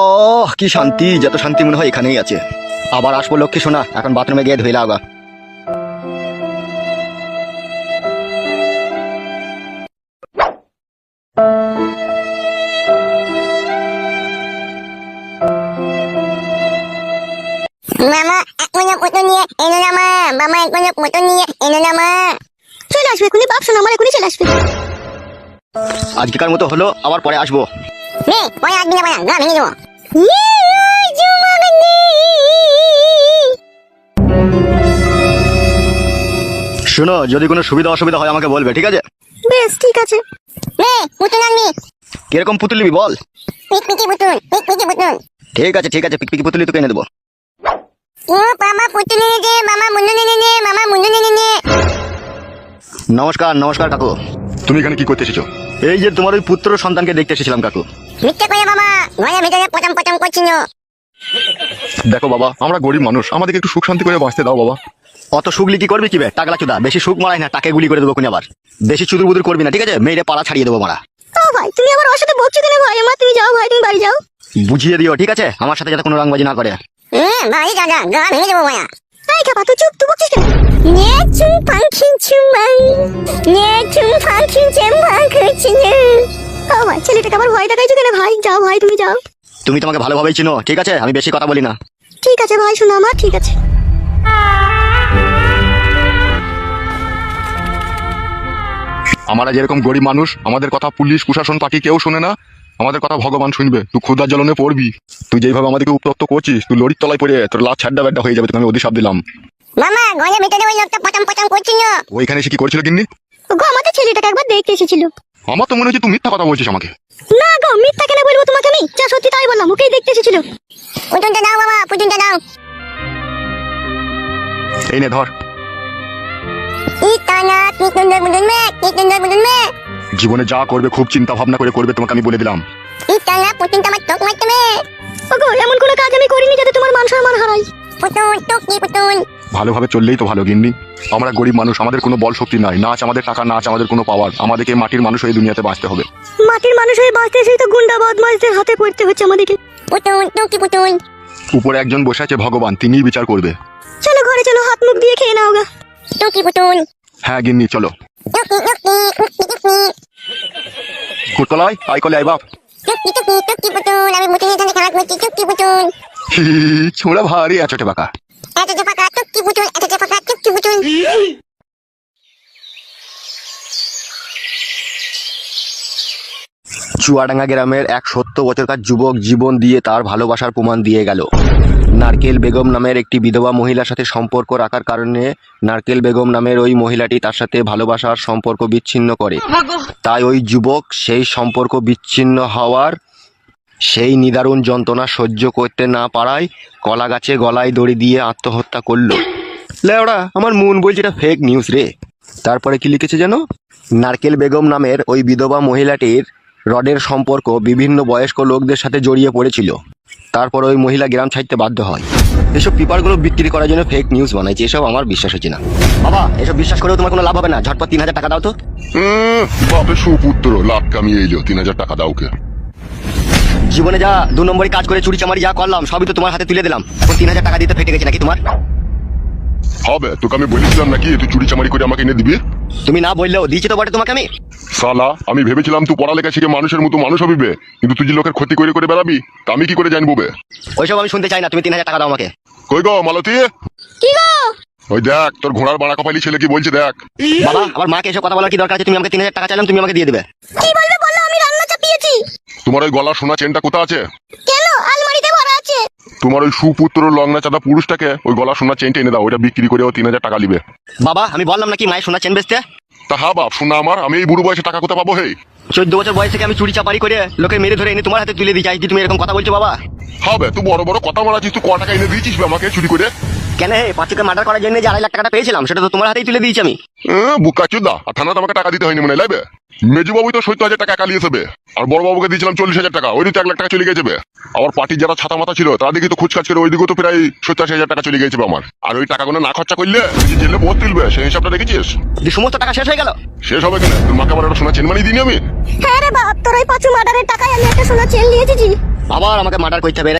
ও কি শান্তি, যত শান্তি মনে হয় এখানেই আছে। আবার আসবো লক্ষ্মী সোনা, এখন বাথরুমে গিয়ে ধুইলা আগা। মামা এক মনে মতো নিয়ে এনো না মা, মামা এক মনে মতো নিয়ে এনো না মা। চলে আসবে এখনই বাপ, শোনা আমার এখনই চলে আসবে। আজকেকার মতো হলো, আবার পরে আসবো। নে পরে আসবি না মায়া, গা ভেঙে দেবো। শোনো, যদি কোনো সুবিধা অসুবিধা হয় আমাকে বলবে, ঠিক আছে? বেশ ঠিক আছে। নে পুতুল আনবি। কিরকম পুতুল নিবি বল? পিকপিকি পুতুল, পিকপিকি পুতুল। ঠিক আছে ঠিক আছে, পিকপিকি পুতুলই তোকে এনে দেবো। ও মামা পুতুল এনে দে, মামা মুন্ডু এনে দে, মামা মুন্ডু এনে দে। নমস্কার নমস্কার কাকু। তুমি এখানে কি করতে এসেছো? এই যে তোমার ওই পুত্র সন্তানকে দেখতে এসেছিলাম কাকু। মিথ্যে করে মামা, ঘরের ভিতরে পটাম পটাম করছিল। দেখো বাবা, আমরা গরিব মানুষ, আমাদেরকে একটু সুখ শান্তি করে বাঁচতে দাও বাবা। অত সুগলি কি করবি কি বে টাকলা চুদা? বেশি সুখ মারাই না, টাকে গুলি করে দেবো কোন আবার। বেশি চুদুর বুদুর করবি না, ঠিক আছে? মেয়েরে পাড়া ছাড়িয়ে দেবো মারা। ও ভাই তুমি আবার ওর সাথে বকছো কেন ভাই? আমার তুমি যাও ভাই, তুমি বাড়ি যাও। বুঝিয়ে দিও, ঠিক আছে? আমার সাথে যাতে কোনো রংবাজি না করে। ভাই দাদা, গা ভেঙে দেবো মায়া। এই খাপা তুই চুপ, তুই বকছিস কেন? নে চুম পাখি চুমাই, নে চুম পাখি চেম্বা করছি না। ও ভাই ছেলেটাকে আবার ভয় দেখাইছো কেন ভাই? যাও ভাই তুমি যাও। তুমি তোমাকে ভালোভাবেই চিনো, ঠিক আছে? আমি বেশি কথা বলি না। ঠিক আছে ভাই, শোনো আমার, ঠিক আছে। আমরা যেরকম গরিব মানুষ, আমাদের কথা পুলিশ প্রশাসন পার্টি কেউ শোনে না, আমাদের কথা ভগবান শুনবে। তুই ক্ষুধার জ্বলনে পড়বি। তুই যেইভাবে আমাদেরকে উপরক্ত করছিস, তুই লরির তলায় পড়ে তোর লাশ ছাড্ডা ব্যাড্ডা হয়ে যাবে। তোকে আমি অধিশাপ দিলাম। মামা ঘরের ভিতরে ওই লোকটা পটাম পটাম করছিল। ওইখানে এসে কি করছিল কিন্নি? গো আমাদের ছেলেটাকে একবার দেখতে এসেছিল। আমার তো মনে হচ্ছে তুই মিথ্যা কথা বলছিস আমাকে। না গো, মিথ্যা কেন বলবো তোমাকে আমি? যা সত্যি তাই বললাম, ওকেই দেখতে এসেছিল। পুতুলটা দাও বাবা, পুতুলটা দাও। এই নে ধর। ইতানা কি সুন্দর বুদুন মে, কি সুন্দর বুদুন মে। জীবনে যা করবে খুব চিন্তা ভাবনা করে করবে, তোমাকে আমি বলে দিলাম। ইতানা পুতুলটা আমার চোখ মারতে মে। ওগো এমন কোনো কাজ আমি করিনি যাতে তোমার মান সম্মান হারাই। পুতুল তো কি পুতুল? ভালোভাবে চললেই তো ভালো গিন্নি। আমরা গরিব মানুষ, আমাদের কোনো বল শক্তি নাই, না আছে আমাদের টাকা, না আছে আমাদের কোনো পাওয়ার। আমাদেরকে মাটির মানুষ হয়ে দুনিয়াতে বাঁচতে হবে। মাটির মানুষ হয়ে বাঁচতে সেই তো গুন্ডা বদমাশদের হাতে পড়তে হচ্ছে আমাদেরকে। পুতুল তো কি পুতুল? উপরে একজন বসে আছে ভগবান, তিনিই বিচার করবে। চলো ঘরে চলো, হাত মুখ দিয়ে খেয়ে নাও গা। তো কি পুতুল? হ্যাঁ গিন্নি চলো। টুকি টুকি টুকি টুকি কুটকলাই আই কলে আই বাপ। টুকি টুকি টুকি পুতুল, আমি মুঠি নিয়ে খেলা করছি। টুকি পুতুল, ছোড়া ভারী আচটে বাঁকা। এত যে ফাঁকা টুকি পুতুল, এত যে ফাঁকা টুকি পুতুল। চুয়াডাঙ্গা গ্রামের এক 70 বছরকার যুবক জীবন দিয়ে তার ভালোবাসার প্রমাণ দিয়ে গেল। নারকেল বেগম নামের একটি বিধবা মহিলার সাথে সম্পর্ক রাখার কারণে নারকেল বেগম নামের ওই মহিলাটি তার সাথে ভালোবাসার সম্পর্ক বিচ্ছিন্ন করে। তাই ওই যুবক সেই সম্পর্ক বিচ্ছিন্ন হওয়ার সেই নিদারুণ যন্ত্রণা সহ্য করতে না পারায় কলা গাছে গলায় দড়ি দিয়ে আত্মহত্যা করলো। লেওড়া, আমার মন বলছে এটা ফেক নিউজ রে। তারপরে কি লিখেছে যেন? নারকেল বেগম নামের ওই বিধবা মহিলাটির রডের সম্পর্ক বিভিন্ন বয়স্ক লোকদের সাথে জড়িয়ে পড়েছিল। তারপর ওই মহিলা গ্রাম ছাড়তে বাধ্য হয়। এসব পেপারগুলো বিক্রি করার জন্য ফেক নিউজ বানাইছে, এসব আমার বিশ্বাস হচ্ছে না। বাবা, এসব বিশ্বাস করেও তোমার কোনো লাভ হবে না। ঝটপট 3000 টাকা দাও তো। বাপের সুপুত্র লাভ কামিয়ে এলো, 3000 টাকা দাও কে? জীবনে যা 2 নম্বরই কাজ করে চুরি চামারি যা করলাম সবই তো তোমার হাতে তুলে দিলাম। এখন 3000 টাকা দিতে ফেটে গেছে নাকি তোমার? হবে, তোকে আমি বলেছিলাম নাকি তুই চুরি চামারি করে আমাকে এনে দিবি? তুমি না বললেও দিয়েছি তো বটে তোমাকে আমি। সালা, আমি ভেবেছিলাম তুই পড়ালেখা শিখে মানুষের মতো মানুষ হবিবে, কিন্তু তুই যে লোকের ক্ষতি করে করে বেড়াবি তা আমি কি করে জানবো বে? ওইসব আমি শুনতে চাই না, তুমি 3000 টাকা দাও আমাকে। কই গো মালতী? কি গো? ওই দেখ তোর ঘোড়ার বাড়া কপালি ছেলে কি বলছে দেখ। বাবা, আমার মাকে এসব কথা বলার কি দরকার আছে? তুমি আমাকে 3000 টাকা চাইলাম, তুমি আমাকে দিয়ে দেবে। কি বলবে বলো, আমি রান্না চাপিয়েছি। তোমার ওই গলার সোনা চেনটা কোথা আছে? কেন? আলমারিতে ভরা আছে। তোমার ওই সুপুত্র লগ্না চাঁদা পুরুষটাকে ওই গলার সোনা চেনটা এনে দাও, ওইটা বিক্রি করে ও 3000 টাকা নিবে। বাবা, আমি বললাম নাকি মায়ের সোনা চেন বেচতে? তা হা বাপ, শোনা আমার, আমি এই বুড়ো বয়সে টাকা কোথা পাবো? হে 14 বছর বয়স থেকে আমি চুরি চাপারি করে লোকে মেরে ধরে এনে তোমার হাতে তুলে দিই, চাই তুমি এরকম কথা বলছো বাবা? হবে, তুই বড় বড় কথা মারাছিস, তুই ক টাকা এনে দিয়েছিস বে আমাকে চুরি করে? কেন হে, 5 মার্ডার করার জন্য যে 2.5 লাখ টাকাটা পেয়েছিলাম সেটা তো তোমার হাতেই তুলে দিয়েছি আমি। বুকা চুদা, আর থানাতে আমাকে টাকা দিতে হয়নি মনে লাগবে। মেজু বাবু তো 70,000 টাকা কালিয়েছে বে, আর বড় বাবুকে দিয়েছিলাম 40,000 টাকা, ওই তো 1 লাখ টাকা চলে গেছে বে। আবার পার্টির যারা ছাতা মাথা ছিল তারা দেখি তো খুচকাজ করে ওইদিকেও তো প্রায় 87,000 টাকা চলে গেছে আমার। আর ওই টাকাগুলো না খরচা করলে জেলে বহুত তুলবে, সেই হিসাবটা দেখেছিস? যে সমস্ত টাকা শেষ হয়ে গেল। শেষ হবে কেন? তোর মাকে আবার একটা সোনা চেন মানিয়ে দিইনি আমি? হ্যাঁ রে বাপ, তোর ওই 5 মার্ডারের টাকায় আমি একটা সোনা চেন নিয়ে এসেছি। আবার আমাকে মার্ডার করতে হবে